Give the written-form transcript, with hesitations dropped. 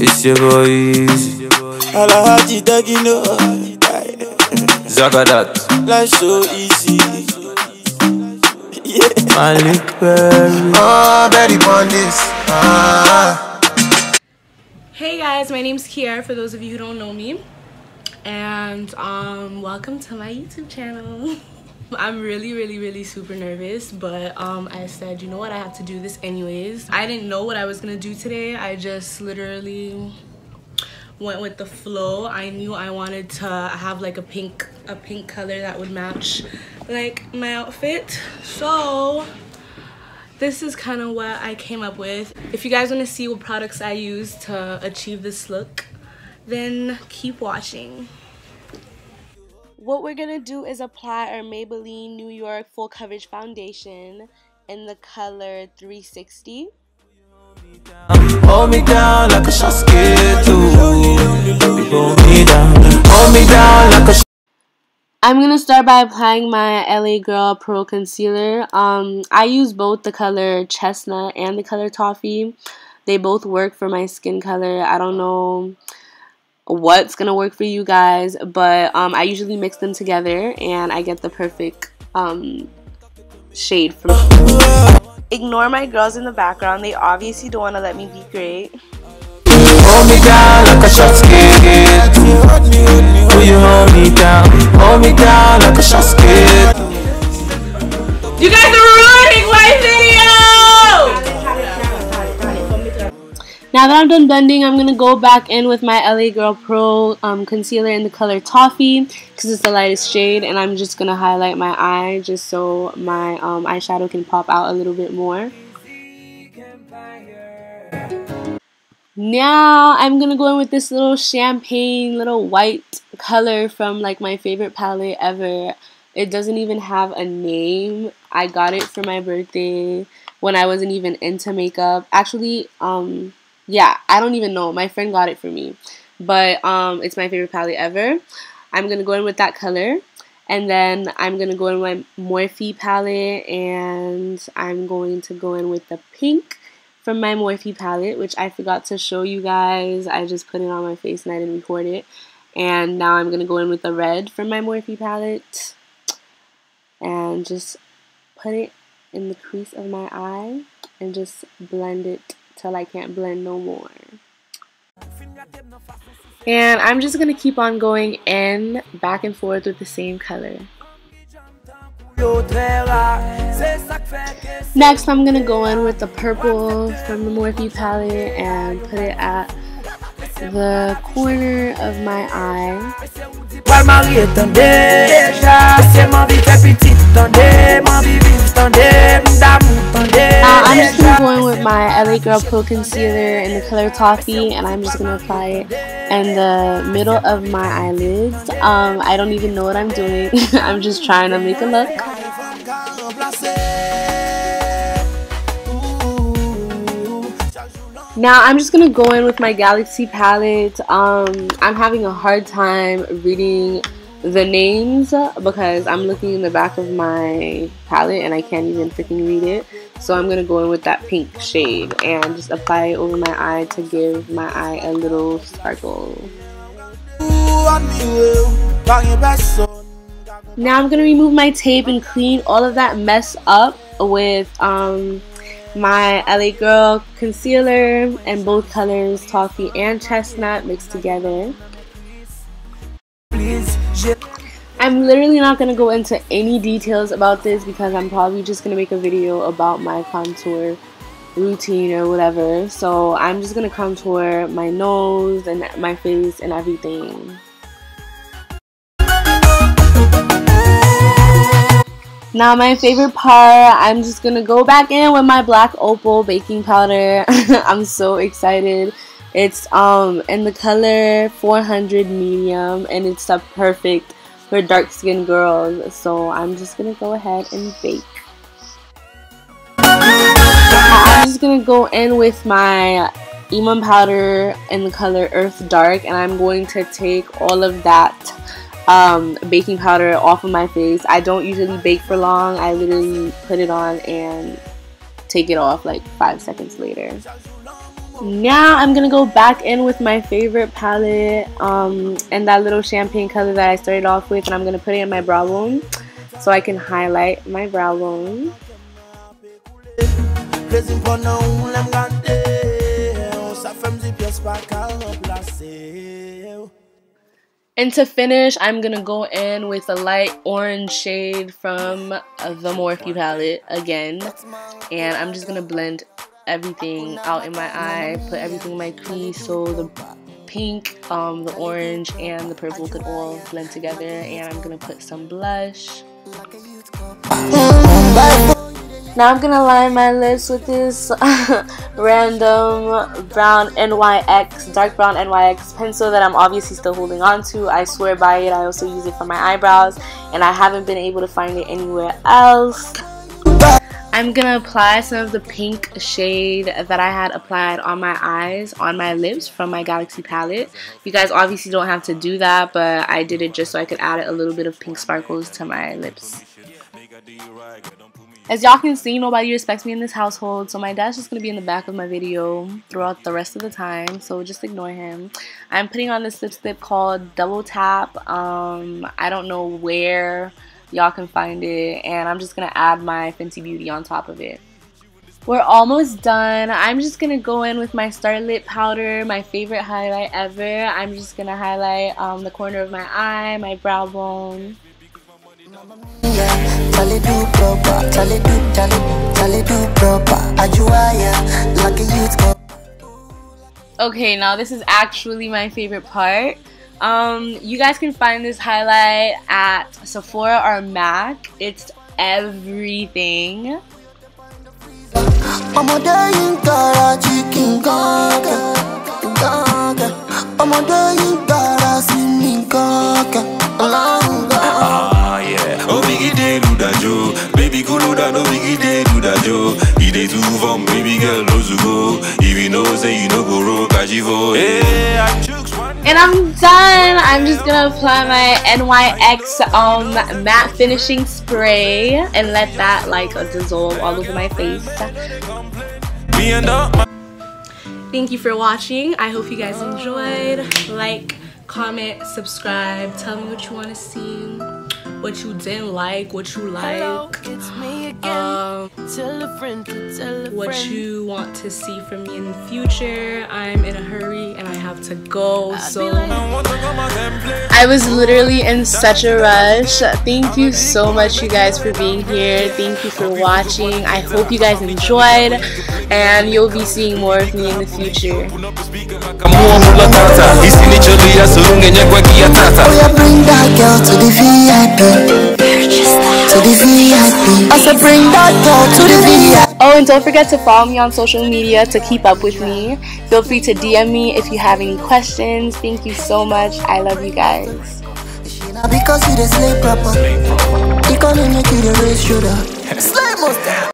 It's your boy Eazi. Alahaji Dagino. Zagadat. Life so easy. Yeah. Malik Berry. Oh, Betty on this. Hey guys, my name's Kiara for those of you who don't know me. And welcome to my YouTube channel. I'm really super nervous, but I said, you know what, I have to do this anyways. I didn't know what I was gonna do today. I just literally went with the flow. I knew I wanted to have like a pink color that would match like my outfit. So this is kind of what I came up with. If you guys want to see what products I use to achieve this look, then keep watching. What we're gonna do is apply our Maybelline New York Full Coverage Foundation in the color 360. Hold me down like a shot scared to. Hold me down like a. I'm gonna start by applying my LA Girl Pro Concealer. I use both the color Chestnut and the color Toffee. They both work for my skin color. I don't know what's gonna work for you guys, but I usually mix them together and I get the perfect shade from them. Ignore my girls in the background. They obviously don't want to let me be great. Hold me down like a shot scared. Will you hold me down? Hold me down like a shot scared. You guys are ruining my video! Now that I'm done blending, I'm going to go back in with my LA Girl Pro concealer in the color Toffee because it's the lightest shade, and I'm just going to highlight my eye just so my eyeshadow can pop out a little bit more. Now I'm going to go in with this little champagne, little white color from like my favorite palette ever. It doesn't even have a name. I got it for my birthday when I wasn't even into makeup. Actually, yeah, I don't even know. My friend got it for me. But it's my favorite palette ever. I'm going to go in with that color. And then I'm going to go in with my Morphe palette. And I'm going to go in with the pink from my Morphe palette, which I forgot to show you guys. I just put it on my face and I didn't record it. And now I'm going to go in with the red from my Morphe palette. And just put it in the crease of my eye. And just blend it till I can't blend no more. And I'm just going to keep on going in back and forth with the same color. Next, I'm going to go in with the purple from the Morphe palette and put it at the corner of my eye. I'm just going to go in with my LA Girl Pro Concealer in the color Toffee, and I'm just going to apply it in the middle of my eyelids. I don't even know what I'm doing. I'm just trying to make a look. Now I'm just going to go in with my Galaxy palette. I'm having a hard time reading the names because I'm looking in the back of my palette and I can't even freaking read it. So I'm going to go in with that pink shade and just apply it over my eye to give my eye a little sparkle. Now I'm going to remove my tape and clean all of that mess up with my LA Girl concealer in both colors, Toffee and Chestnut, mixed together. I'm literally not going to go into any details about this because I'm probably just going to make a video about my contour routine or whatever. So I'm just going to contour my nose and my face and everything. Now my favorite part, I'm just going to go back in with my black Opal baking powder. I'm so excited. It's in the color 400 medium and it's the perfect for dark skinned girls. So I'm just going to go ahead and bake. I'm just going to go in with my Iman powder in the color Earth Dark, and I'm going to take all of that baking powder off of my face. I don't usually bake for long. I literally put it on and take it off like 5 seconds later. Now I'm gonna go back in with my favorite palette and that little champagne color that I started off with, and I'm gonna put it in my brow bone so I can highlight my brow bone. And to finish, I'm gonna go in with a light orange shade from the Morphe palette again, and I'm just gonna blend everything out in my eye, put everything in my crease so the pink, the orange, and the purple could all blend together. And I'm gonna put some blush. Now I'm gonna line my lips with this random brown NYX, dark brown NYX pencil that I'm obviously still holding on to. I swear by it. I also use it for my eyebrows, and I haven't been able to find it anywhere else. I'm gonna apply some of the pink shade that I had applied on my eyes, on my lips from my Galaxy palette. You guys obviously don't have to do that, but I did it just so I could add a little bit of pink sparkles to my lips. As y'all can see, nobody respects me in this household, so my dad's just going to be in the back of my video throughout the rest of the time, so just ignore him. I'm putting on this lipstick called Double Tap. I don't know where y'all can find it, and I'm just going to add my Fenty Beauty on top of it. We're almost done. I'm just going to go in with my Star Lip powder, my favorite highlight ever. I'm just going to highlight the corner of my eye, my brow bone. Okay, now this is actually my favorite part. You guys can find this highlight at Sephora or MAC. It's everything. Oh, biggie day do that Joe. Baby cool that no biggie day do that Joe. He day too from baby girl knows to go. If you know say you know go roll Kajivo. And I'm done. I'm just gonna apply my NYX matte finishing spray and let that like dissolve all over my face. Thank you for watching. I hope you guys enjoyed. Like, comment, subscribe, tell me what you want to see, what you didn't like, what you like, what you want to see from me in the future. I'm in a hurry and I have to go, so I was literally in such a rush. Thank you so much, you guys, for being here. Thank you for watching. I hope you guys enjoyed, and you'll be seeing more of me in the future. Bring that girl to the VIP. To the VIP. I said bring that girl to the VIP. Oh, and don't forget to follow me on social media to keep up with me. Feel free to DM me if you have any questions. Thank you so much. I love you guys. Because you the slave proper. You calling you the race shooter. Slave master.